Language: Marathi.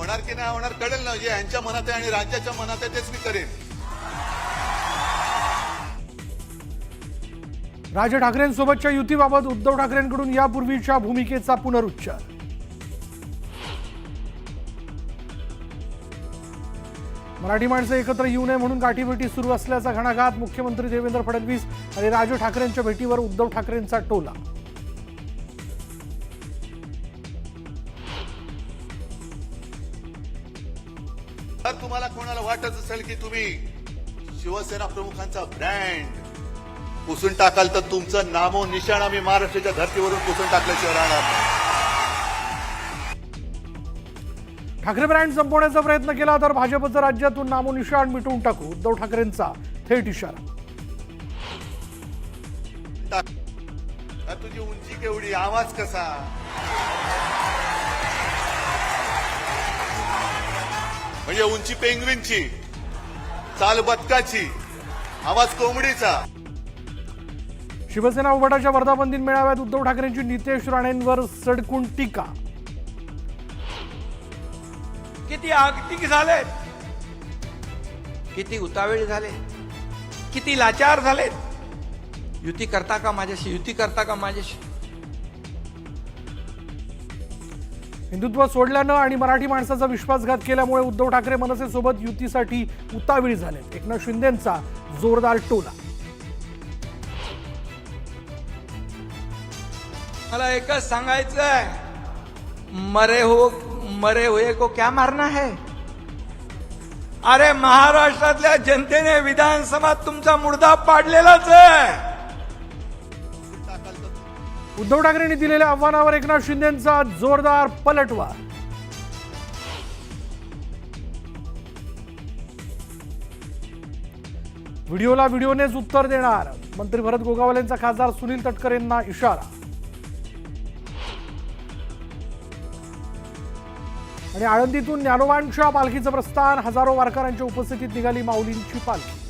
होणार की नाही होणार कळेल ना. जे यांच्या मनात आहे आणि राज्याच्या मनात आहे तेच मी करेन. राज ठाकरेंसोबतच्या युतीबाबत उद्धव ठाकरेंकडून यापूर्वीच्या भूमिकेचा पुनरुच्चार. मराठी माणसं एकत्र येऊ नये म्हणून गाठीभेटी सुरू असल्याचा घणाघात. मुख्यमंत्री देवेंद्र फडणवीस आणि राज ठाकरेंच्या भेटीवर उद्धव ठाकरेंचा टोला. तर तुम्हाला कोणाला वाटत असेल की तुम्ही शिवसेना प्रमुखांचा ब्रँड पुसून टाकाल तर तुमचं नामो निशाण आम्ही महाराष्ट्राच्या धर्तीवरून पुसून टाकल्याशिवाय राहणार नाही. ठाकरे ब्रँड संपवण्याचा प्रयत्न केला तर भाजपचं राज्यातून नामोनिशाण मिटवून टाकू. उद्धव ठाकरेंचा थेट इशारा. तुझी उंची केवढी, आवाज कसा, म्हणजे उंची पेंग्विनची, चाल बदकाची, आवाज कोंबडीचा. शिवसेना उभाटाच्या वर्धापन दिन मेळाव्यात उद्धव ठाकरेंची नितेश राणेंवर सडकून टीका. किती आगतिक झाले, किती उतावेळ झाले, किती लाचार झालेत. युती करता का माझ्याशी, युती करता का माझ्याशी. हिंदुत्व सोडल्यानं आणि मराठी माणसाचा विश्वासघात केल्यामुळे उद्धव ठाकरे मनसेसोबत युतीसाठी उतावीळ झालेत. एकनाथ शिंदेंचा जोरदार टोला. मला एकच सांगायचंय, मरे हुए को क्या मारना है. अरे महाराष्ट्रातल्या जनतेने विधानसभात तुमचा मुर्दा पाडलेलाच आहे. उद्धव ठाकरेंनी दिलेल्या आव्हानावर एकनाथ शिंदेंचा जोरदार पलटवार. व्हिडिओला व्हिडिओनेच उत्तर देणार. मंत्री भरत गोगावलेंचा खासदार सुनील तटकरेंना इशारा. आणि आळंदीतून ज्ञानोबांच्या पालखीचं प्रस्थान. हजारो वारकऱ्यांच्या उपस्थितीत निघाली माऊलींची पालखी.